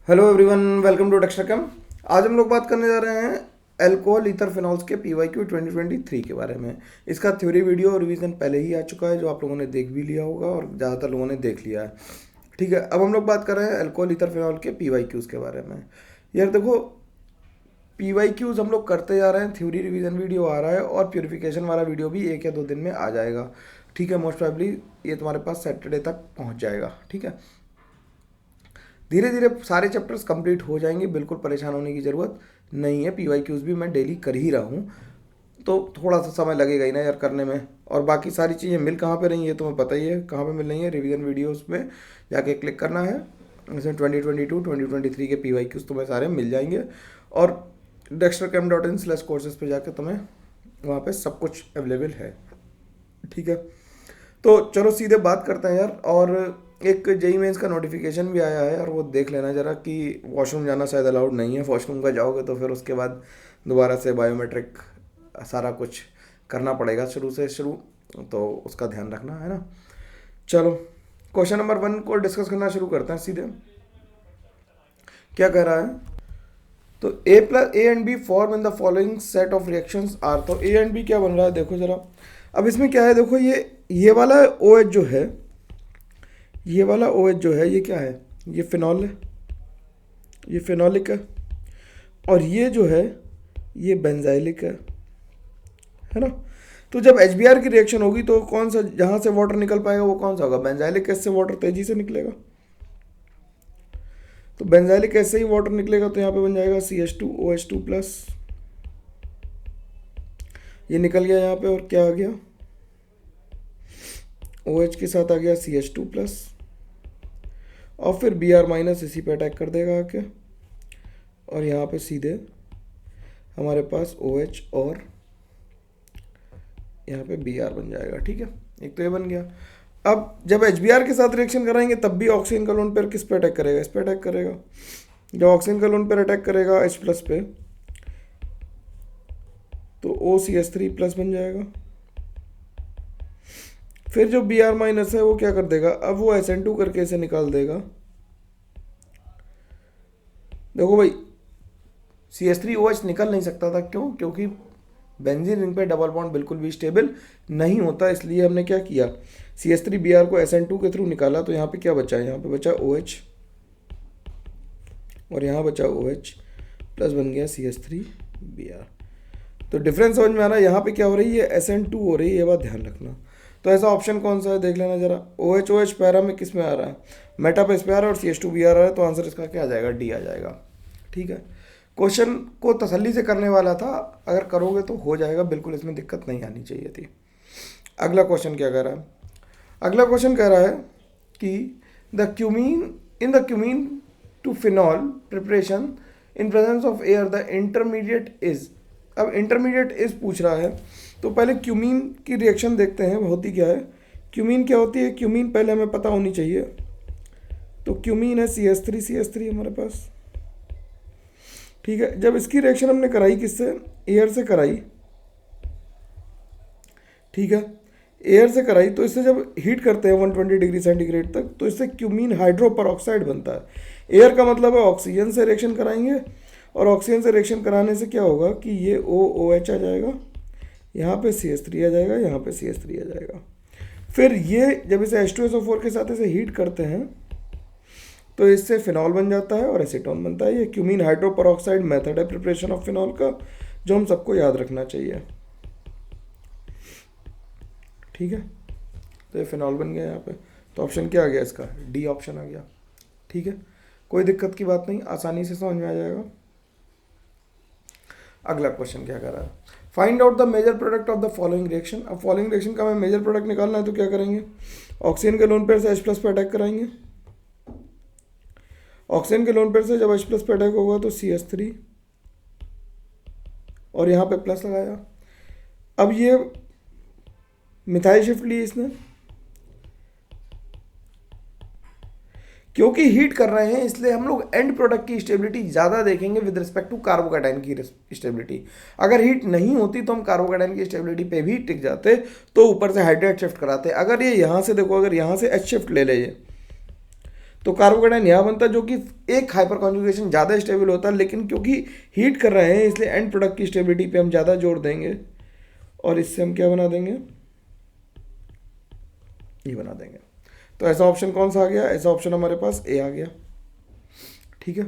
Hello everyone, welcome to Dextra. आज हम लोग बात करने जा रहे हैं अल्कोहल ईथर फिनॉल्स के PYQ 2023 के बारे में। इसका थ्योरी वीडियो और रिवीजन पहले ही आ चुका है, जो आप लोगों ने देख भी लिया होगा और ज़्यादातर लोगों ने देख लिया है। ठीक है, अब हम लोग बात कर रहे हैं अल्कोहल ईथर फिनॉल के PYQs के बारे में। यार देखो, PYQs हम लोग करते जा रहे हैं, थ्योरी रिवीजन वीडियो आ रहा है और प्योरीफिकेशन वाला वीडियो भी 1 या 2 दिन में आ जाएगा। ठीक है, मोस्ट प्रोबेबली ये तुम्हारे पास सैटरडे तक पहुँच जाएगा। ठीक है, धीरे धीरे सारे चैप्टर्स कंप्लीट हो जाएंगे, बिल्कुल परेशान होने की ज़रूरत नहीं है। PYQs भी मैं डेली कर ही रहा हूँ, तो थोड़ा सा समय लगेगा ही ना यार करने में। और बाकी सारी चीज़ें मिल कहाँ पे रही है तुम्हें पता ही है कहाँ पे मिल रही है। रिवीजन वीडियोस में जाके क्लिक करना है, इसमें 2022 2023 के PYQs तुम्हें सारे मिल जाएंगे। और dextercam.in/courses पे जाके तुम्हें वहाँ पे सब कुछ अवेलेबल है। ठीक है, तो चलो सीधे बात करते हैं यार। और एक जेई मेंस का नोटिफिकेशन भी आया है यार, वो देख लेना ज़रा कि वॉशरूम जाना शायद अलाउड नहीं है। वॉशरूम का जाओगे तो फिर उसके बाद दोबारा से बायोमेट्रिक सारा कुछ करना पड़ेगा शुरू से शुरू, तो उसका ध्यान रखना है ना। चलो क्वेश्चन नंबर 1 को डिस्कस करना शुरू करते हैं सीधे। क्या कह रहा है, तो A and B form in the following set of reactions are. तो A एंड बी क्या बन रहा है देखो जरा। अब इसमें क्या है देखो, ये वाला OH जो है, ये वाला OH जो है ये क्या है, ये फिनॉल है, ये फिनॉलिक है। और ये जो है ये बेंजाइलिक है ना। तो जब HBr की रिएक्शन होगी तो कौन सा जहाँ से वाटर निकल पाएगा वो कौन सा होगा, बेंजाइलिक एसिड से वाटर तेजी से निकलेगा। तो बेंजाइलिक एसिड से ही वाटर निकलेगा, तो यहाँ पे बन जाएगा CH2OH2+। ये निकल गया यहाँ पे, और क्या आ गया, OH के साथ आ गया CH2+। और फिर Br- इसी पे अटैक कर देगा आके, और यहाँ पे सीधे हमारे पास OH और यहाँ पे Br बन जाएगा। ठीक है, एक तो ये बन गया। अब जब HBr के साथ रिएक्शन कराएंगे तब भी ऑक्सीजन का लोन पेयर किस पे अटैक करेगा, इस पे अटैक करेगा। जब ऑक्सीजन का लोन पेयर अटैक करेगा H+ पे, तो OCH3+ बन जाएगा। फिर जो Br- है वो क्या कर देगा, अब वो SN2 करके इसे निकाल देगा। देखो भाई, CH3OH निकल नहीं सकता था, क्यों, क्योंकि बेंजीन रिंग पे डबल बॉन्ड बिल्कुल भी स्टेबल नहीं होता। इसलिए हमने क्या किया, CH3Br को SN2 के थ्रू निकाला। तो यहाँ पे क्या बचा, यहाँ पे बचा OH और यहाँ बचा OH प्लस बन गया CH3Br। तो डिफरेंस समझ में आ रहा है, यहाँ पे क्या हो रही है, SN2 हो रही है, ये बात ध्यान रखना। तो ऐसा ऑप्शन कौन सा है देख लेना जरा। OH पैरा में किस में आ रहा है, मेटा पे इस पे आ रहा है और CH2Br आ रहा है, तो आंसर इसका क्या आ जाएगा, D आ जाएगा। ठीक है, क्वेश्चन को तसल्ली से करने वाला था, अगर करोगे तो हो जाएगा, बिल्कुल इसमें दिक्कत नहीं आनी चाहिए थी। अगला क्वेश्चन क्या कह रहा है, अगला क्वेश्चन कह रहा है कि the cumene in the cumene to phenol preparation in presence of air the intermediate is. अब इंटरमीडिएट इज पूछ रहा है, तो पहले क्यूमीन की रिएक्शन देखते हैं होती क्या है। क्यूमीन क्या होती है, क्यूमीन पहले हमें पता होनी चाहिए। तो क्यूमीन है CH3 हमारे पास। ठीक है, जब इसकी रिएक्शन हमने कराई किससे, एयर से कराई। ठीक है, एयर से कराई, तो इससे जब हीट करते हैं 120 डिग्री सेंटीग्रेड तक, तो इससे क्यूमीन हाइड्रोपरऑक्साइड बनता है। एयर का मतलब है ऑक्सीजन से रिएक्शन कराएंगे, और ऑक्सीजन से रिएक्शन कराने से क्या होगा कि ये OOH आ जाएगा, यहाँ पे CH3 आ जाएगा, यहाँ पे CH3 आ जाएगा। फिर ये जब इसे H2SO4 के साथ इसे हीट करते हैं तो इससे फिनॉल बन जाता है और एसीटोन बनता है। ये क्यूमीन हाइड्रोपरऑक्साइड मेथड है प्रिपरेशन ऑफ फिनॉल का, जो हम सबको याद रखना चाहिए। ठीक है, तो ये फिनॉल बन गया यहाँ पे, तो ऑप्शन क्या आ गया इसका, D ऑप्शन आ गया। ठीक है, कोई दिक्कत की बात नहीं, आसानी से समझ में आ जाएगा। अगला क्वेश्चन क्या कर रहा है, find out the major product of the following reaction. अब फॉलोइंग रिएक्शन का हमें मेजर प्रोडक्ट निकालना है, तो क्या करेंगे, ऑक्सीजन के लोन पेयर से H+ पे अटैक कराएंगे। ऑक्सीजन के लोन पेयर से जब H+ पे अटैक होगा तो CH3, और यहाँ पे प्लस लगाया। अब ये मिथाइल शिफ्ट ली इसने, क्योंकि हीट कर रहे हैं इसलिए हम लोग एंड प्रोडक्ट की स्टेबिलिटी ज़्यादा देखेंगे विद रिस्पेक्ट टू कार्बोकैटायन की स्टेबिलिटी। अगर हीट नहीं होती तो हम कार्बोकैटायन की स्टेबिलिटी पे भी टिक जाते, तो ऊपर से हाइड्रेट शिफ्ट कराते। अगर ये यहाँ से देखो, अगर यहाँ से H शिफ्ट ले ले, तो कार्बोकेटाइन यहाँ बनता है जो कि एक हाइपर कॉन्जुगेशन ज़्यादा स्टेबल होता है, लेकिन क्योंकि हीट कर रहे हैं इसलिए एंड प्रोडक्ट की स्टेबिलिटी पे हम ज़्यादा जोर देंगे और इससे हम क्या बना देंगे, ये बना देंगे। तो ऐसा ऑप्शन कौन सा आ गया, ऐसा ऑप्शन हमारे पास ए आ गया। ठीक है,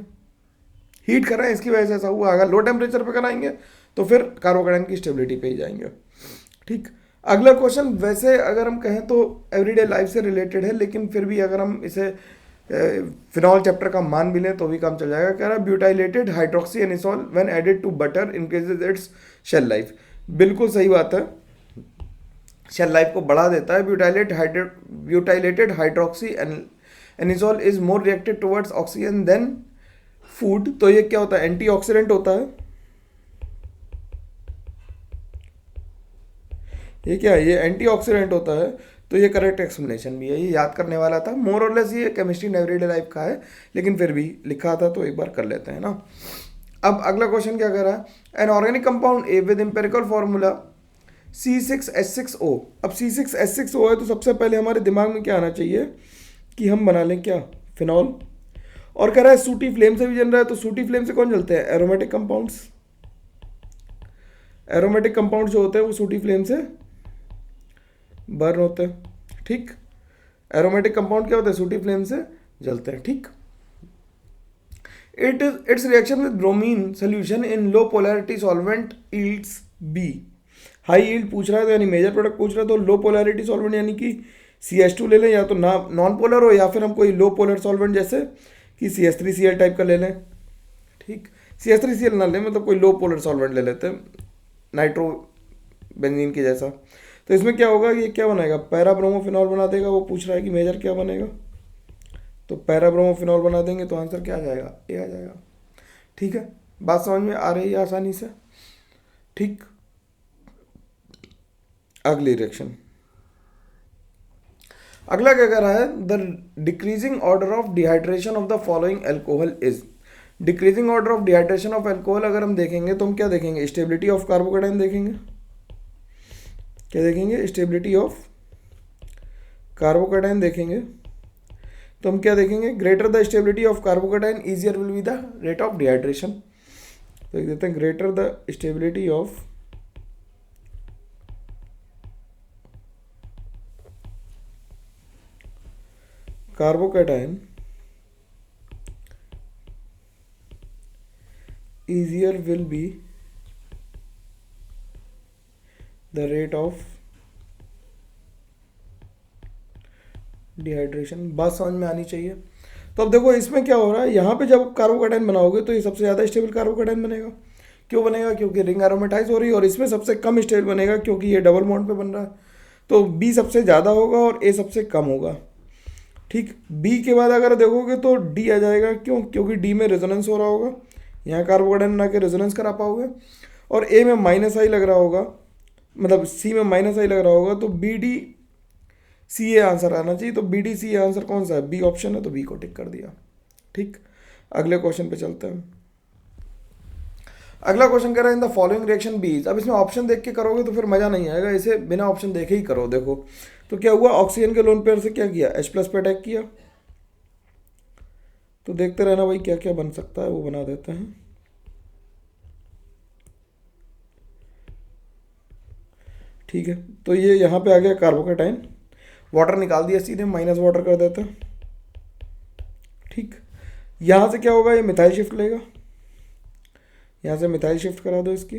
हीट कर रहे हैं इसकी वजह से ऐसा हुआ। अगर लो टेम्परेचर पे कराएंगे तो फिर कार्बोकेटाइन की स्टेबिलिटी पे ही जाएंगे। ठीक, अगला क्वेश्चन वैसे अगर हम कहें तो एवरीडे लाइफ से रिलेटेड है, लेकिन फिर भी अगर हम इसे फिनॉल चैप्टर का मान भी लें तो भी काम चल जाएगा। कह रहा है butylated hydroxy anisole when added to butter increases its shelf life. बिल्कुल सही बात है, शेल लाइफ को बढ़ा देता है। Butylated hydroxy anisole is more reacted towards oxygen than food. तो ये क्या होता है, एंटीऑक्सीडेंट होता है। ये क्या है, ये एंटीऑक्सीडेंट होता है। तो ये करेक्ट एक्सप्लेनेशन भी है, ये याद करने वाला था। मोर और लेस ये केमिस्ट्री इन एवरीडे लाइफ का है, लेकिन फिर भी लिखा था तो एक बार कर लेते हैं ना। अब अगला क्वेश्चन क्या कर रहा है, an organic compound A with empirical formula C6H6O। अब C6H6O है तो सबसे पहले हमारे दिमाग में क्या आना चाहिए कि हम बना लें क्या, फिनॉल। और कह रहा है सूटी फ्लेम से भी जल रहा है, तो सूटी फ्लेम से कौन जलते हैं, एरोमेटिक कंपाउंड्स। एरोमेटिक कंपाउंड जो होते हैं वो सूटी फ्लेम से बर्न होते हैं। ठीक, एरोमेटिक कंपाउंड क्या होते हैं, सूटी फ्लेम से जलते हैं। ठीक, its reaction with bromine solution in low polarity solvent yields B. High yield पूछ रहा है तो यानी मेजर प्रोडक्ट पूछ रहा है, तो लो पोलैरिटी सॉल्वेंट यानी कि CH2 ले लें, या तो ना नॉन पोलर हो या फिर हम कोई लो पोलर सॉल्वेंट जैसे कि CH3Cl टाइप का ले लें। ठीक, CH3Cl ना लें, मतलब कोई लो पोलर सॉल्वेंट ले लेते हैं नाइट्रो बेंजीन के जैसा। तो इसमें क्या होगा, ये क्या बनाएगा, पैराब्रोमोफिनॉल बना देगा। वो पूछ रहा है कि मेजर क्या बनेगा, तो पैराब्रोमोफिनॉल बना देंगे तो आंसर क्या आ जाएगा, ए आ जाएगा। ठीक है, बात समझ में आ रही है आसानी से। ठीक, अगली रिएक्शन, अगला क्या कह रहा है, the decreasing order of dehydration of the following alcohol is. Decreasing order of dehydration of alcohol अगर हम देखेंगे तो हम क्या देखेंगे, स्टेबिलिटी ऑफ कार्बोकेटाइन देखेंगे। क्या देखेंगे, स्टेबिलिटी ऑफ कार्बोकेटाइन देखेंगे। तो हम क्या देखेंगे, greater the stability of carbocation easier will be the rate of dehydration. तो लिख देते हैं greater the stability of carbocation easier will be the rate of dehydration. बात समझ में आनी चाहिए। तो अब देखो इसमें क्या हो रहा है, यहाँ पे जब कार्बोकेटाइन बनाओगे तो ये सबसे ज़्यादा स्टेबल कार्बोकेटाइन बनेगा। क्यों बनेगा, क्योंकि रिंग एरोमेटाइज हो रही है, और इसमें सबसे कम स्टेबल बनेगा क्योंकि ये डबल बॉन्ड पे बन रहा है। तो बी सबसे ज़्यादा होगा और ए सबसे कम होगा। ठीक, बी के बाद अगर देखोगे तो डी आ जाएगा। क्यों, क्योंकि डी में रेजोनेंस हो रहा होगा, यहाँ कार्बोकेटाइन बना के रेजोनेंस करा पाओगे। और ए में -I लग रहा होगा, मतलब सी में -I लग रहा होगा, तो BDCA आंसर आना चाहिए। तो BDCA आंसर कौन सा है, बी ऑप्शन है, तो बी को टिक कर दिया। ठीक, अगले क्वेश्चन पे चलते हैं। अगला क्वेश्चन कह रहा है इन द फॉलोइंग रिएक्शन बीज। अब इसमें ऑप्शन देख के करोगे तो फिर मज़ा नहीं आएगा, इसे बिना ऑप्शन देखे ही करो। देखो तो क्या हुआ, ऑक्सीजन के लोन पेयर से क्या किया, H+ पे अटैक किया। तो देखते रहना भाई क्या क्या बन सकता है, वो बना देते हैं। ठीक है, तो ये यहाँ पे आ गया कार्बोकेटाइन, वाटर निकाल दिया सीधे, माइनस वाटर कर देते हैं। ठीक, यहाँ से क्या होगा, ये मिथाइल शिफ्ट लेगा, यहाँ से मिथाइल शिफ्ट करा दो इसकी।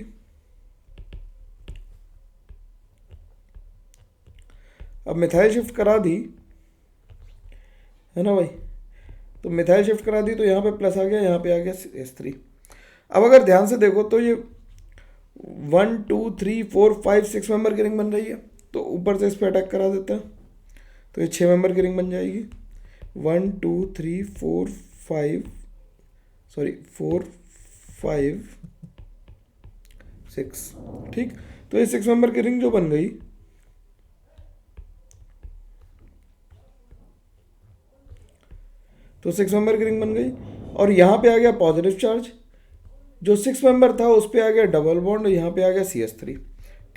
अब मिथाइल शिफ्ट करा दी है ना भाई, तो मिथाइल शिफ्ट करा दी तो यहाँ पे प्लस आ गया, यहाँ पे आ गया H3। अब अगर ध्यान से देखो तो ये 1 2 3 4 5 6 मेंबर की रिंग बन रही है, तो ऊपर से इस पर अटैक करा देते हैं तो ये 6 मेंबर की रिंग बन जाएगी। 1 2 3 4 5 6। ठीक, तो ये 6 मेंबर की रिंग जो बन गई, तो 6 मेंबर की रिंग बन गई। और यहाँ पे आ गया पॉजिटिव चार्ज, जो 6 मेंबर था उस पे आ गया डबल बॉन्ड, यहाँ पे आ गया CH3।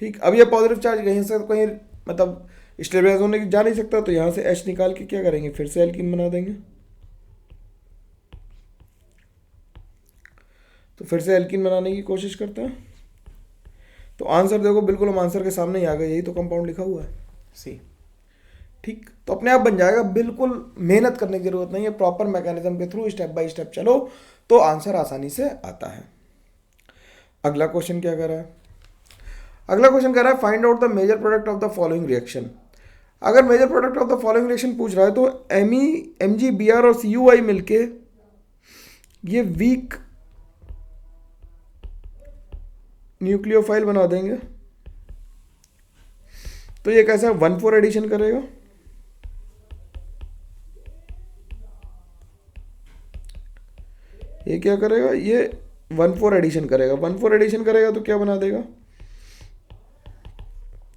ठीक, अब ये पॉजिटिव चार्ज कहीं से कहीं मतलब स्टेबलाइज होने की जा नहीं सकता, तो यहाँ से H निकाल के क्या करेंगे, फिर से एल्कीन बना देंगे। तो फिर से एल्कीन बनाने की कोशिश करते हैं। तो आंसर देखो, बिल्कुल हम आंसर के सामने ही आ गए, यही तो कंपाउंड लिखा हुआ है, सी। ठीक, तो अपने आप बन जाएगा, बिल्कुल मेहनत करने की जरूरत नहीं है, प्रॉपर मैकेनिज्म के थ्रू स्टेप बाय स्टेप चलो तो आंसर आसानी से आता है। अगला क्वेश्चन क्या कर रहा है? अगला क्वेश्चन कह रहा है find out the major product of the following reaction. अगर major product of the following reaction पूछ रहा है तो MgBr और CuI मिलके ये वीक न्यूक्लियोफाइल बना देंगे। तो ये कैसा 1,4 एडिशन करेगा, ये क्या करेगा, ये 1,4 एडिशन करेगा। 1,4 एडिशन करेगा तो क्या बना देगा,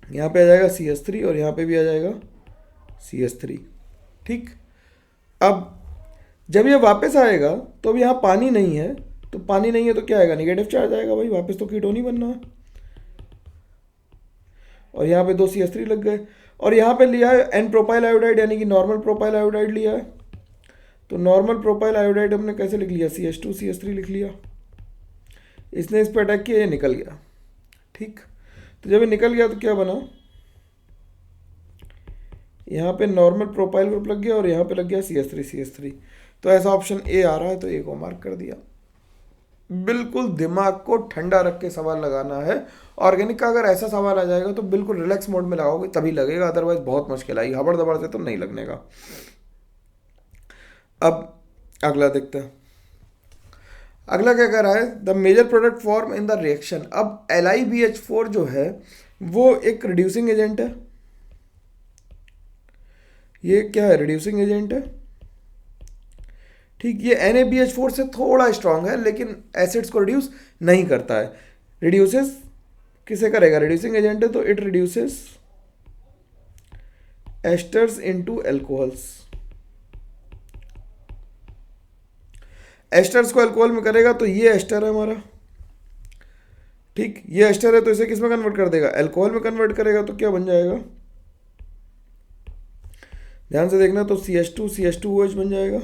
यहाँ पे आ जाएगा CH3 और यहाँ पे भी आ जाएगा CH3। ठीक, अब जब ये वापस आएगा तो अब यहाँ पानी नहीं है, तो पानी नहीं है तो क्या आएगा, निगेटिव चार्ज आएगा भाई, वापस तो कीटोन ही बनना है। और यहाँ पे 2 CH3 लग गए, और यहाँ पे लिया है N प्रोपाइल आयोडाइड यानी कि नॉर्मल प्रोपाइल आयोडाइड लिया है। तो नॉर्मल प्रोपाइल आयोडाइड हमने कैसे लिख लिया, CH2 CH3 लिख लिया। इसने इस पर अटैक किया, ये निकल गया। ठीक, तो जब ये निकल गया तो क्या बना, यहाँ पे नॉर्मल प्रोपाइल ग्रुप लग गया और यहाँ पे लग गया CH3। तो ऐसा ऑप्शन ए आ रहा है, तो ए को मार्क कर दिया। बिल्कुल दिमाग को ठंडा रख के सवाल लगाना है। ऑर्गेनिक का अगर ऐसा सवाल आ जाएगा तो बिल्कुल रिलैक्स मोड में लगाओगे तभी लगेगा, अदरवाइज बहुत मुश्किल आई, हबड़ दबड़ से तो नहीं लगने का। अब अगला देखते हैं, अगला क्या कह रहा है, the major product form in the reaction. अब LiBH4 जो है वो एक रिड्यूसिंग एजेंट है, ये क्या है, रिड्यूसिंग एजेंट है। ठीक, ये NaBH4 से थोड़ा स्ट्रांग है लेकिन एसिड्स को रिड्यूस नहीं करता है। रिड्यूसेस किसे करेगा, रिड्यूसिंग एजेंट है तो it reduces asters into alcohols. Asters को अल्कोहल में करेगा तो ये एस्टर है हमारा। ठीक, ये एस्टर है तो इसे किस में कन्वर्ट कर देगा, अल्कोहल में कन्वर्ट करेगा तो क्या बन जाएगा, ध्यान से देखना, तो CH2 CH2OH बन जाएगा।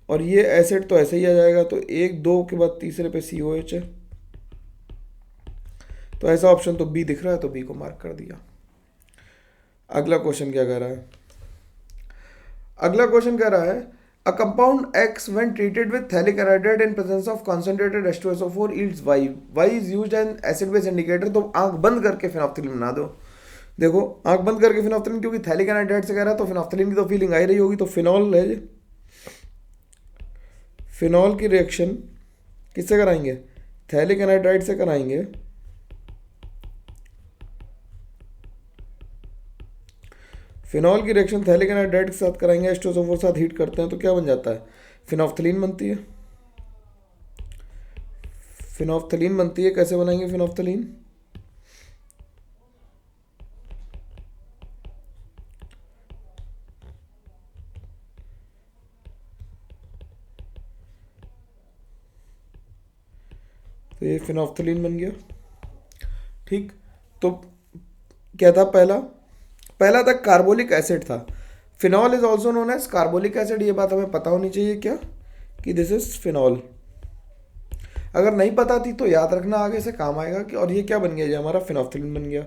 और ये एसिड तो ऐसे ही आ जाएगा, तो 1 2 के बाद तीसरे पे COH है। तो ऐसा ऑप्शन तो बी दिख रहा है, तो बी को मार्क कर दिया। अगला क्वेश्चन क्या कह रहा है, अगला क्वेश्चन कह रहा है a compound X when treated with phthalic anhydride in presence of concentrated H2SO4 yields Y. Y is used as acid base indicator। तो आंख बंद करके फिनोप्थिलीन बना दो। देखो आंख बंद करके फिनोप्थिलीन, क्योंकि थैलिक एनाहाइड्राइड से कह रहा है तो फिनोप्थिलीन की तो फीलिंग आ ही रही होगी, तो फिनॉल है, फिनॉल की रिएक्शन किससे कराएंगे, थैलिक एनाहाइड्राइड से कराएंगे। फिनॉल की रिएक्शन थैलिक एनाहाइड्राइड के साथ कराएंगे, H2SO4 साथ हीट करते हैं तो क्या बन जाता है, फिनोप्थिलीन बनती है। फिनोप्थिलीन बनती है, कैसे बनाएंगे फिनोप्थिलीन, तो ये फिनोप्थिलीन बन गया। ठीक, तो क्या था, पहला था कार्बोलिक एसिड था। Phenol is also known as carbolic acid, ये बात हमें पता होनी चाहिए क्या, कि दिस इज फिनॉल। अगर नहीं पता थी तो याद रखना, आगे से काम आएगा। कि और ये क्या बन गया, ये हमारा फिनोप्थिलीन बन गया।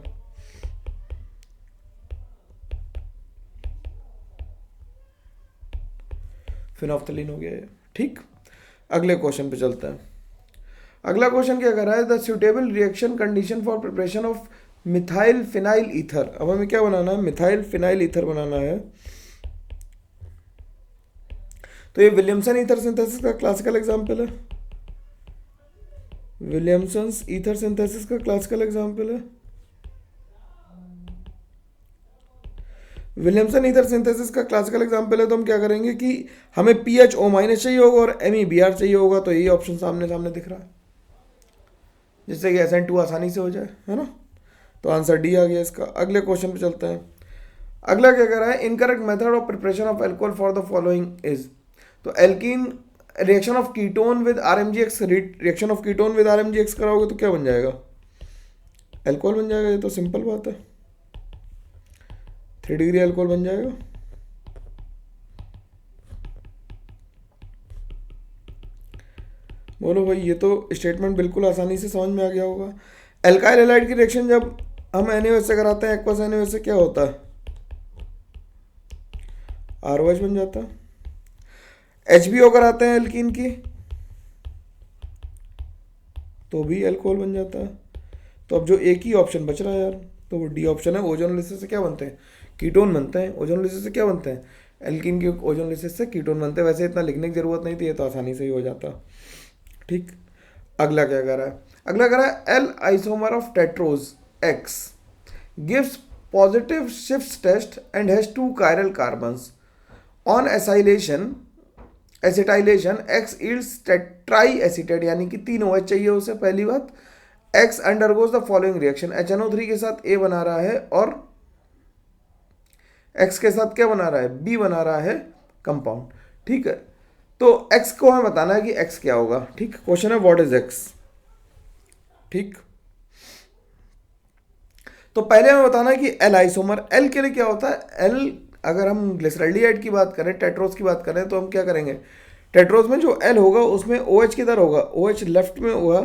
फिनोप्थिलीन हो गया ये। ठीक, अगले क्वेश्चन पे चलते हैं। अगला क्वेश्चन क्या कर रहा है, the suitable reaction condition for preparation of methyl phenyl ether. अब हमें क्या बनाना है, मिथाइल फिनाइल ईथर बनाना है। तो ये विलियमसन ईथर सिंथेसिस का क्लासिकल एग्जांपल है, विलियमसन्स ईथर सिंथेसिस का क्लासिकल एग्जांपल है। विलियमसन ईथर सिंथेसिस का क्लासिकल एग्जांपल है, तो हम क्या करेंगे कि हमें PHO- चाहिए होगा और MEBr चाहिए होगा, तो यही ऑप्शन सामने सामने दिख रहा है, जिससे कि SN2 आसानी से हो जाए, है ना। तो आंसर डी आ गया इसका। अगले क्वेश्चन पे चलते हैं। अगला क्या कह रहा है, incorrect method of preparation of alcohol for the following is. तो alkene reaction of ketone with RMgX, reaction of ketone with RMgX कराओगे तो क्या बन जाएगा, एल्कोहल बन जाएगा। ये तो सिंपल बात है, 3 डिग्री एल्कोहल बन जाएगा। बोलो भाई, ये तो स्टेटमेंट बिल्कुल आसानी से समझ में आ गया होगा। एल्काइल हैलाइड की रिएक्शन जब हम NaOH से कराते हैं एक्वस NaOH से, क्या होता है? ROH बन जाता है। HBO कराते हैं एल्कीन की तो भी अल्कोहल बन जाता है। तो अब जो एक ही ऑप्शन बच रहा है यार, तो वो डी ऑप्शन है। ओजोनोलिसिस से क्या बनते हैं? कीटोन बनते हैं। ओजोनोलिसिस से क्या बनते हैं? एल्कीन की ओजोनोलिसिस से कीटोन बनते हैं। वैसे इतना लिखने की जरूरत नहीं थी, ये तो आसानी से ही हो जाता। ठीक। अगला क्या कह रहा है? अगला कह रहा है L isomer of tetrose X gives positive शिफ्ट test and has 2 chiral carbons on acylation acetylation X yields tetra acetate, यानी कि 3 OH चाहिए उसे। पहली बात, X undergoes the following reaction, HNO3 के साथ A बना रहा है और एक्स के साथ क्या बना रहा है? B बना रहा है कंपाउंड। ठीक है, तो एक्स को हमें बताना है कि एक्स क्या होगा। ठीक, क्वेश्चन है व्हाट इज एक्स। ठीक, तो पहले हमें बताना है कि एल आइसोमर, एल के लिए क्या होता है? एल, अगर हम ग्लिसरॉल्डिहाइड की बात करें, टेट्रोज की बात करें, तो हम क्या करेंगे? टेट्रोज में जो एल होगा उसमें OH किधर होगा? OH लेफ्ट में होगा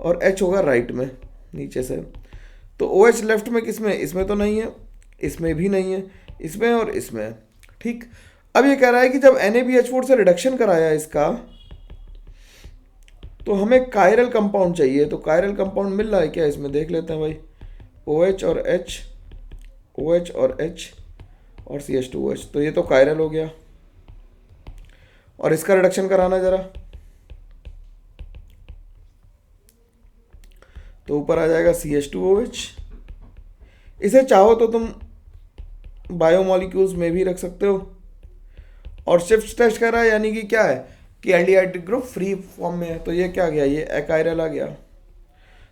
और H होगा राइट में नीचे से। तो OH लेफ्ट में किसमें? इसमें तो नहीं है, इसमें भी नहीं है, इसमें और इसमें। ठीक, अब ये कह रहा है कि जब NaBH4 से रिडक्शन कराया इसका तो हमें कायरल कंपाउंड चाहिए। तो कायरल कंपाउंड मिल रहा है क्या इसमें? देख लेते हैं भाई। OH और H, OH और H और CH2OH, तो ये तो कायरल हो गया। और इसका रिडक्शन कराना जरा, तो ऊपर आ जाएगा CH2OH। इसे चाहो तो तुम बायोमोलिक्यूल्स में भी रख सकते हो। और शिफ्ट टेस्ट कर रहा है, यानी कि क्या है कि एल्डिहाइड ग्रुप फ्री फॉर्म में है, तो ये क्या गया? ये एकायरल आ गया।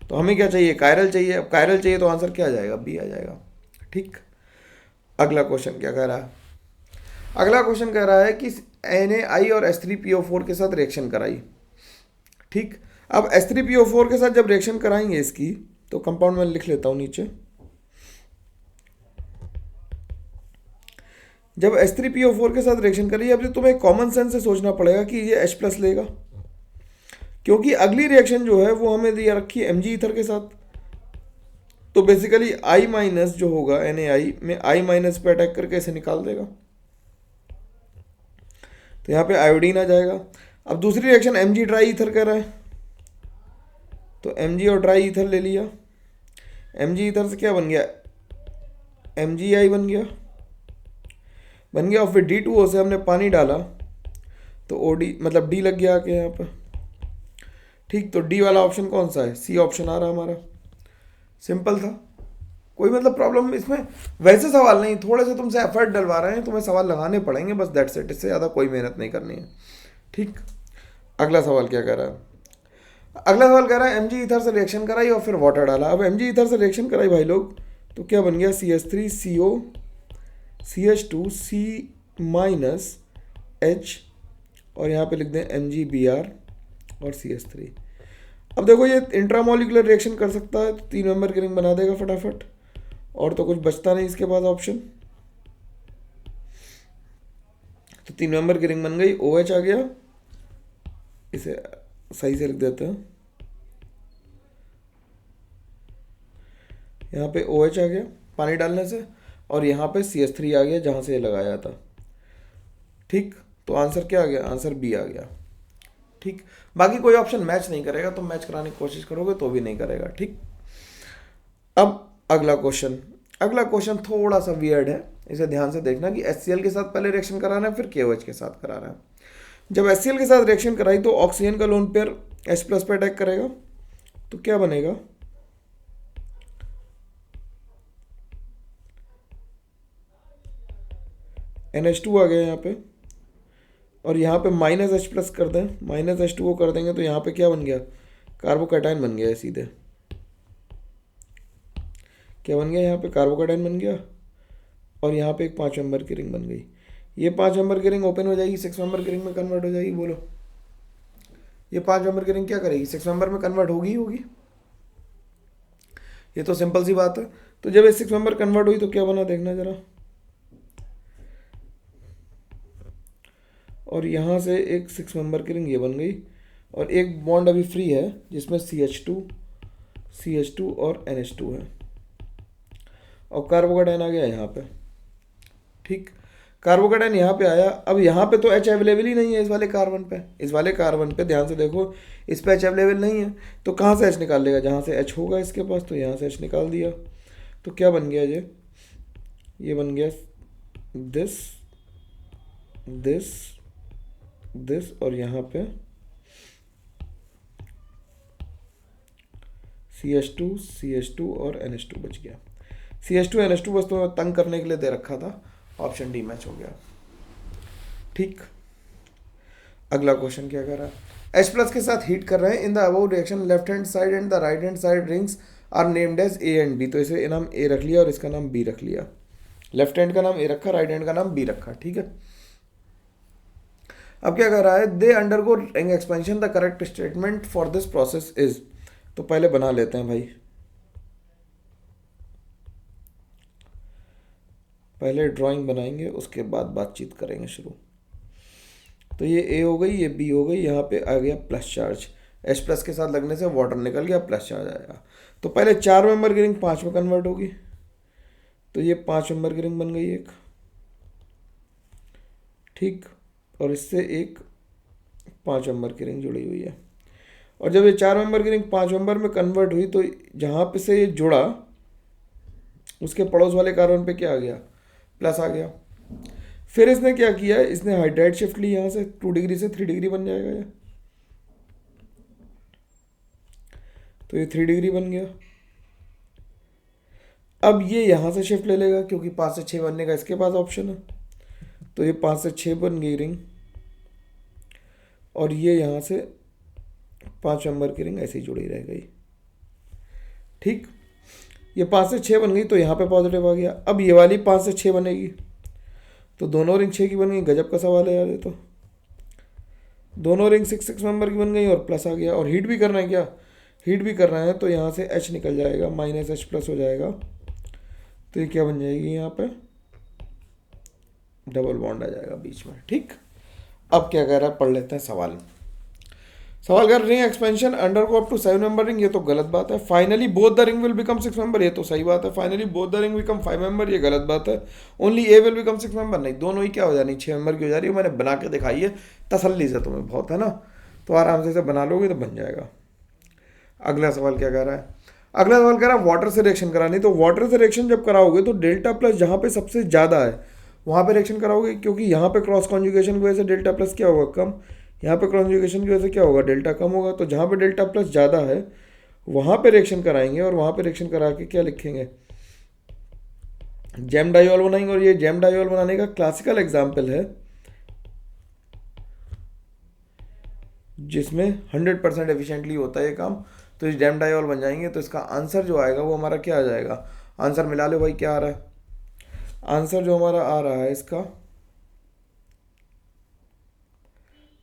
तो हमें क्या चाहिए? कायरल चाहिए। अब कायरल चाहिए तो आंसर क्या आ जाएगा? B आ जाएगा। ठीक, अगला क्वेश्चन क्या कह रहा है? अगला क्वेश्चन कह रहा है कि Na और H3PO4 के साथ रिएक्शन कराई। ठीक, अब H3PO4 के साथ जब रिएक्शन कराएंगे इसकी, तो कंपाउंड में लिख लेता हूं नीचे। जब H3PO4 के साथ रिएक्शन करिए, अब तुम्हें कॉमन सेंस से सोचना पड़ेगा कि ये H+ लेगा, क्योंकि अगली रिएक्शन जो है वो हमें दिया रखी है Mg ईथर के साथ। तो बेसिकली I- जो होगा NaI में I- पे अटैक करके इसे निकाल देगा। तो यहाँ पे आयोडीन आ जाएगा। अब दूसरी रिएक्शन Mg ड्राई ईथर कर रहा है, तो Mg और ड्राई ईथर ले लिया। Mg ईथर से क्या बन गया? MgI बन गया। और फिर D2O से हमने पानी डाला तो OD मतलब D लग गया आके यहाँ पे। ठीक, तो D वाला ऑप्शन कौन सा है? C ऑप्शन आ रहा हमारा। सिंपल था, कोई मतलब प्रॉब्लम इसमें वैसे सवाल नहीं, थोड़े से तुमसे एफर्ट डलवा रहे हैं, तुम्हें सवाल लगाने पड़ेंगे बस, दैट्स इट। इससे ज़्यादा कोई मेहनत नहीं करनी है। ठीक, अगला सवाल क्या कर रहा है? अगला सवाल कह रहा है Mg ईथर से रिएक्शन कराई और फिर वाटर डाला। अब Mg ईथर से रिएक्शन कराई भाई लोग, तो क्या बन गया? CH3CO CH2C- और यहाँ पे लिख दें MgBr और CH3। अब देखो ये इंट्रामोलिकुलर रिएक्शन कर सकता है, तो 3 मेंबर की रिंग बना देगा फटाफट, और तो कुछ बचता नहीं इसके पास ऑप्शन। तो 3 मेंबर की रिंग बन गई, OH आ गया, इसे सही से लिख देते हैं। यहाँ पे OH आ गया पानी डालने से, और यहाँ पे CH3 आ गया जहाँ से ये लगाया था। ठीक, तो आंसर क्या आ गया? आंसर B आ गया। ठीक, बाकी कोई ऑप्शन मैच नहीं करेगा, तो मैच कराने की कोशिश करोगे तो भी नहीं करेगा। ठीक, अब अगला क्वेश्चन। अगला क्वेश्चन थोड़ा सा वियर्ड है, इसे ध्यान से देखना कि HCl के साथ पहले रिएक्शन कराना है, फिर KOH के साथ कराना है। जब HCl के साथ रिएक्शन कराई तो ऑक्सीजन का लोन पेयर H+ पे अटैक करेगा, तो क्या बनेगा? NH2 आ गया यहाँ पे, और यहाँ पे -H+ कर दें, -H2O कर देंगे, तो यहाँ पे क्या बन गया? कार्बोकैटायन बन गया है सीधे। क्या बन गया? यहाँ पे कार्बोकैटायन बन गया, और यहाँ पे एक 5 मेंबर की रिंग बन गई। ये 5 मेंबर की रिंग ओपन हो जाएगी, 6 मेंबर की रिंग में कन्वर्ट हो जाएगी। बोलो, ये 5 मेंबर की रिंग क्या करेगी? 6 मेंबर में कन्वर्ट होगी होगी। ये तो सिंपल सी बात है। तो जब ये 6 मेंबर कन्वर्ट हुई तो क्या बना? देखना जरा। और यहाँ से एक 6 मेंबर की रिंग ये बन गई, और एक बॉन्ड अभी फ्री है जिसमें CH2 और NH2 है, और कार्बोकेटाइन आ गया यहाँ पे। ठीक, कार्बोकेटाइन यहाँ पे आया। अब यहाँ पे तो H अवेलेबल ही नहीं है इस वाले कार्बन पे, इस वाले कार्बन पे ध्यान से देखो, इस पे H अवेलेबल नहीं है, तो कहाँ से H निकाल लेगा, जहाँ से H होगा इसके पास, तो यहाँ से H निकाल दिया। तो क्या बन गया ये बन गया दिस दिस दिस, और यहाँ पे CH2 और NH2 बच गया। CH2 NH2 बस तो तंग करने के लिए दे रखा था, ऑप्शन डी मैच हो गया। ठीक, अगला क्वेश्चन क्या कर रहा है, H+ के साथ हीट कर रहे हैं। In the above reaction left hand side and the right hand side rings are named as A and B। तो इसे नाम A रख लिया और इसका नाम B रख लिया। लेफ्ट हैंड का नाम A रखा, राइट हैंड का नाम B रखा। ठीक है, अब क्या कर रहा है, they undergo ring expansion, the correct statement for this process is. तो पहले बना लेते हैं भाई, पहले ड्राइंग बनाएंगे उसके बाद बातचीत करेंगे शुरू। तो ये A हो गई, ये B हो गई, यहाँ पे आ गया प्लस चार्ज, H+ के साथ लगने से वाटर निकल गया, प्लस चार्ज आएगा। तो पहले 4 मेंबर की रिंग 5 में कन्वर्ट होगी, तो ये 5 मेंबर की रिंग बन गई एक। ठीक, और इससे एक 5 मेंबर की रिंग जुड़ी हुई है। और जब ये 4 मेंबर की रिंग 5 मेंबर में कन्वर्ट हुई, तो जहाँ पे से ये जुड़ा उसके पड़ोस वाले कार्बन पे क्या आ गया, प्लस आ गया। फिर इसने क्या किया, इसने हाइड्राइड शिफ्ट ली, यहाँ से 2 डिग्री से 3 डिग्री बन जाएगा ये, तो ये 3 डिग्री बन गया। अब ये यहाँ से शिफ्ट ले लेगा क्योंकि 5 से 6 बनने का इसके पास ऑप्शन है, तो ये 5 से 6 बन गई रिंग, और ये यहाँ से 5 मेंबर की रिंग ऐसे ही जुड़ी रह गई। ठीक, ये 5 से 6 बन गई, तो यहाँ पे पॉजिटिव आ गया। अब ये वाली 5 से 6 बनेगी, तो दोनों रिंग 6 की बन गई। गजब का सवाल है यार ये तो, दोनों रिंग 6 मेंबर की बन गई और प्लस आ गया। और हीट भी करना है क्या, हीट भी करना है, तो यहाँ से H निकल जाएगा, -H+ हो जाएगा। तो ये क्या बन जाएगी, यहाँ पे डबल बॉन्ड आ जाएगा बीच में। ठीक, अब क्या कह रहा है, पढ़ लेते हैं सवाल। सवाल कर, रिंग एक्सपेंशन अंडर को अप टू 7 मेंबर रिंग, ये तो गलत बात है। Finally both the ring will become 6 member, ये तो सही बात है। Finally both the ring become 5 member, ये गलत बात है। Only A will become 6 member, नहीं, दोनों ही क्या हो जानी, 6 मेंबर की हो जा रही है। मैंने बना के दिखाई है तसल्ली से, तुम्हें बहुत है ना, तो आराम से इसे बना लोगे तो बन जाएगा। अगला सवाल क्या कह रहा है, अगला सवाल कह रहा है वाटर से रिएक्शन करानी। तो वाटर से रिएक्शन जब कराओगे तो डेल्टा प्लस जहाँ पे सबसे ज़्यादा है वहाँ पे रिएक्शन कराओगे, क्योंकि यहाँ पे क्रॉस कॉन्जुगेशन की वजह से डेल्टा प्लस क्या होगा, कम। यहाँ पे क्रॉस कॉन्जुगेशन की वजह से क्या होगा, डेल्टा कम होगा। तो जहाँ पे डेल्टा प्लस ज़्यादा है वहाँ पे रिएक्शन कराएंगे, और वहाँ पे रिएक्शन करा के क्या लिखेंगे, जैम डाइऑल बनाएंगे। और ये जैम डाइऑल बनाने का क्लासिकल एग्जाम्पल है जिसमें 100% एफिशिएंटली होता है ये काम। तो इस जैम डाइऑल बन जाएंगे। तो इसका आंसर जो आएगा वो हमारा क्या आ जाएगा, आंसर मिला लो भाई, क्या आ रहा है आंसर जो हमारा आ रहा है इसका,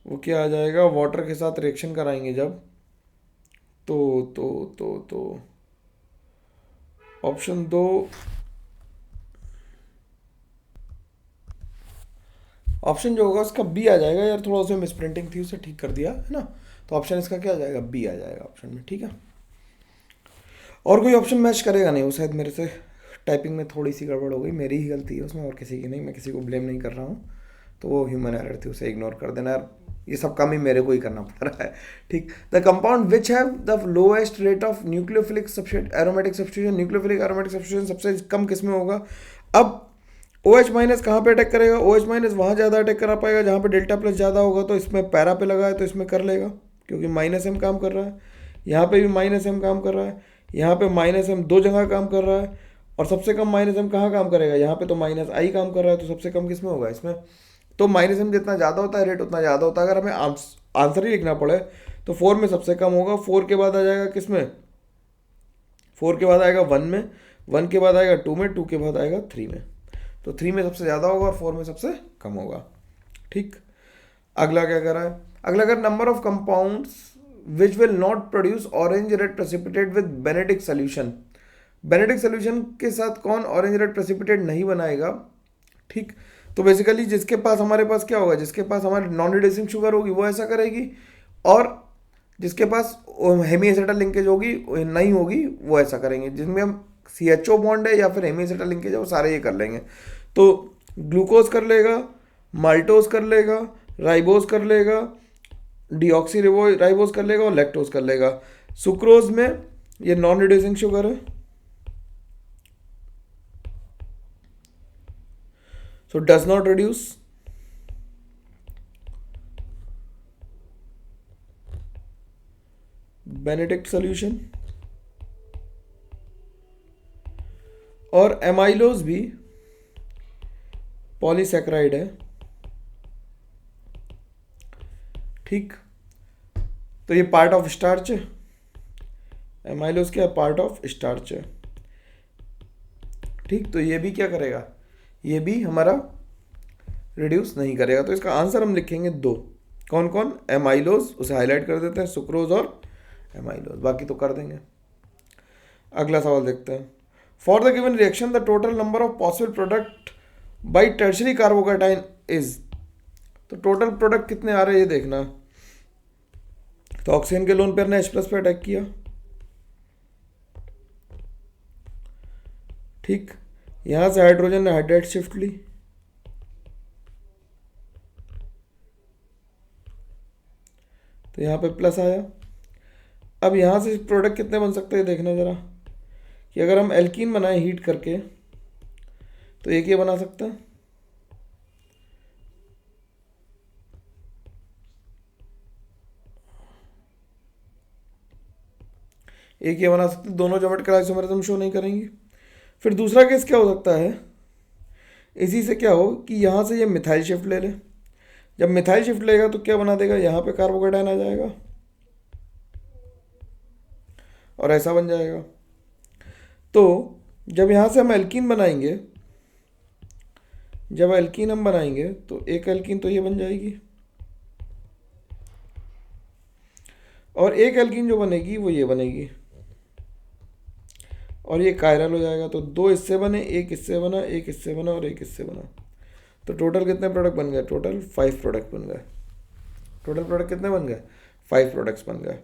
वो क्या आ जाएगा, वाटर के साथ रिएक्शन कराएंगे जब, तो ऑप्शन 2, ऑप्शन जो होगा उसका बी आ जाएगा। यार थोड़ा उसमें मिसप्रिंटिंग थी, उसे ठीक कर दिया है ना, तो ऑप्शन इसका क्या आ जाएगा, बी आ जाएगा ऑप्शन में। ठीक है, और कोई ऑप्शन मैच करेगा नहीं, वो शायद मेरे से टाइपिंग में थोड़ी सी गड़बड़ हो गई, मेरी ही गलती है उसमें और किसी की नहीं, मैं किसी को ब्लेम नहीं कर रहा हूँ, तो वो ह्यूमन एरर थी, उसे इग्नोर कर देना यार, ये सब काम ही मेरे को ही करना पड़ रहा है। ठीक, the compound which have the lowest rate of nucleophilic aromatic substitution, nucleophilic aromatic substitution सबसे कम किस में होगा। अब OH- कहाँ पे अटैक करेगा, OH- वहाँ ज़्यादा अटैक करा पाएगा जहाँ पे डेल्टा प्लस ज़्यादा होगा, तो इसमें पैरा पे लगा है तो इसमें कर लेगा क्योंकि -M काम कर रहा है। यहाँ पे भी -M काम कर रहा है, यहाँ पे -M 2 जगह काम कर रहा है, और सबसे कम -M कहाँ काम करेगा, यहाँ पे तो -I काम कर रहा है, तो सबसे कम किस में होगा, इसमें। तो -M जितना ज़्यादा होता है रेट उतना ज़्यादा होता है। अगर हमें आंसर ही लिखना पड़े तो 4 में सबसे कम होगा, 4 के बाद आ जाएगा किस में, 4 के बाद आएगा 1 में, 1 के बाद आएगा 2 में, 2 के बाद आएगा 3 में। तो 3 में सबसे ज़्यादा होगा और 4 में सबसे कम होगा। ठीक, अगला क्या कर रहा है, अगला कर, number of compounds which will not produce orange red precipitate with Benedict solution. Benedict solution के साथ कौन ऑरेंज रेड प्रेसिपिटेट नहीं बनाएगा। ठीक, तो बेसिकली जिसके पास हमारे पास क्या होगा, जिसके पास हमारी नॉन रिड्यूसिंग शुगर होगी वो ऐसा करेगी, और जिसके पास हेमी एसिटल लिंकेज होगी नहीं होगी वो ऐसा करेंगे, जिनमें हम CHO बॉन्ड है या फिर हेमी एसिटल लिंकेज है वो सारे ये कर लेंगे। तो ग्लूकोज कर लेगा, माल्टोज कर लेगा, राइबोज कर लेगा, डीऑक्सी राइबोज कर लेगा और लैक्टोज कर लेगा। सुक्रोज में ये नॉन रिड्यूसिंग शुगर है, so does not reduce. Benedict solution. और एमाइलोज भी पॉलीसैकेराइड है, ठीक। तो ये पार्ट ऑफ स्टार्च है, एमाइलोज क्या पार्ट ऑफ स्टार्च है, ठीक। तो ये भी क्या करेगा, ये भी हमारा रिड्यूस नहीं करेगा। तो इसका आंसर हम लिखेंगे दो। कौन कौन, एमाइलोज उसे हाईलाइट कर देते हैं, सुक्रोज और एमाइलोज, बाकी तो कर देंगे। अगला सवाल देखते हैं। For the given reaction the total number of possible product by tertiary carbocation is. तो टोटल प्रोडक्ट कितने आ रहे हैं ये देखना। तो ऑक्सीजन के लोन पेयर ने H+ पे अटैक किया, ठीक। यहां से हाइड्रोजन ने हाइड्राइड शिफ्ट ली, तो यहां पे प्लस आया। अब यहां से प्रोडक्ट कितने बन सकते हैं देखना जरा, कि अगर हम एल्कीन बनाए हीट करके तो एक ये बना सकते हैं, एक ये बना सकते हैं, दोनों ज्योमेट्रिकल आइसोमरिज्म शो नहीं करेंगी। फिर दूसरा केस क्या हो सकता है, इसी से क्या हो कि यहाँ से ये मिथाइल शिफ्ट ले ले। जब मिथाइल शिफ्ट लेगा तो क्या बना देगा, यहाँ पे कार्बोकेटाइन आ जाएगा और ऐसा बन जाएगा। तो जब यहाँ से हम एल्कीन बनाएंगे, जब एल्कीन हम बनाएंगे तो एक एल्कीन तो ये बन जाएगी, और एक एल्कीन जो बनेगी वो ये बनेगी, और ये कायरल हो जाएगा। तो दो इससे बने, एक इससे बना, एक इससे बना और एक इससे बना। तो टोटल कितने प्रोडक्ट बन गए, टोटल 5 प्रोडक्ट बन गए। टोटल प्रोडक्ट कितने बन गए, 5 प्रोडक्ट्स बन गए।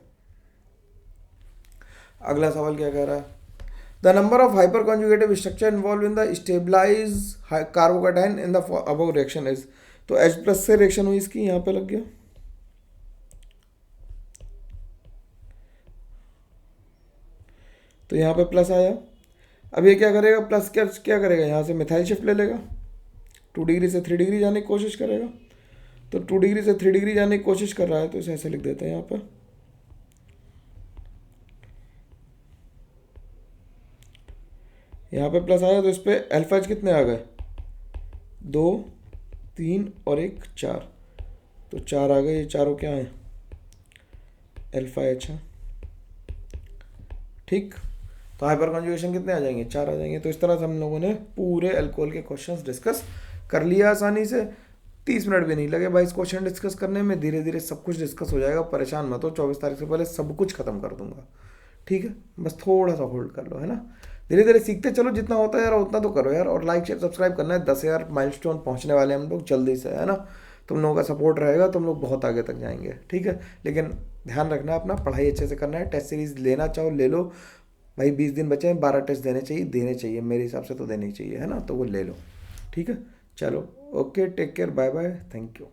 अगला सवाल क्या कह रहा है, the number of hyper conjugative structure involve in the stabilize carbocation in the above reaction is. तो H+ से रिएक्शन हुई इसकी, यहाँ पे लग गया, तो यहाँ पे प्लस आया। अब ये क्या करेगा, प्लस क्या करेगा, यहाँ से मिथाइल शिफ्ट ले लेगा, 2 डिग्री से 3 डिग्री जाने की कोशिश करेगा। तो 2 डिग्री से 3 डिग्री जाने की कोशिश कर रहा है, तो इसे ऐसे लिख देते हैं यहाँ पर। यहाँ पे प्लस आया तो इस पर अल्फा एच कितने आ गए, 2, 3 और 1 4। तो 4 आ गए, ये चारों क्या हैं, अल्फा एच है, ठीक। तो हाइपर कॉन्जुगेशन कितने आ जाएंगे, 4 आ जाएंगे। तो इस तरह से हम लोगों ने पूरे अल्कोहल के क्वेश्चंस डिस्कस कर लिया आसानी से। 30 मिनट भी नहीं लगे भाई इस क्वेश्चन डिस्कस करने में, धीरे धीरे सब कुछ डिस्कस हो जाएगा, परेशान मत हो। 24 तारीख से पहले सब कुछ खत्म कर दूंगा, ठीक है। बस थोड़ा सा होल्ड कर लो, है ना। धीरे धीरे सीखते चलो, जितना होता है यार उतना तो करो यार। और लाइक शेयर सब्सक्राइब करना है, 10,000 माइलस्टोन पहुंचने वाले हम लोग जल्दी से, है ना। तुम लोगों का सपोर्ट रहेगा तुम लोग बहुत आगे तक जाएंगे, ठीक है। लेकिन ध्यान रखना अपना, पढ़ाई अच्छे से करना है। टेस्ट सीरीज लेना चाहो ले लो भाई, 20 दिन बचे हैं, 12 टेस्ट देने चाहिए मेरे हिसाब से तो देने ही चाहिए, है ना। तो वो ले लो, ठीक है। चलो okay, take care, bye bye, thank you.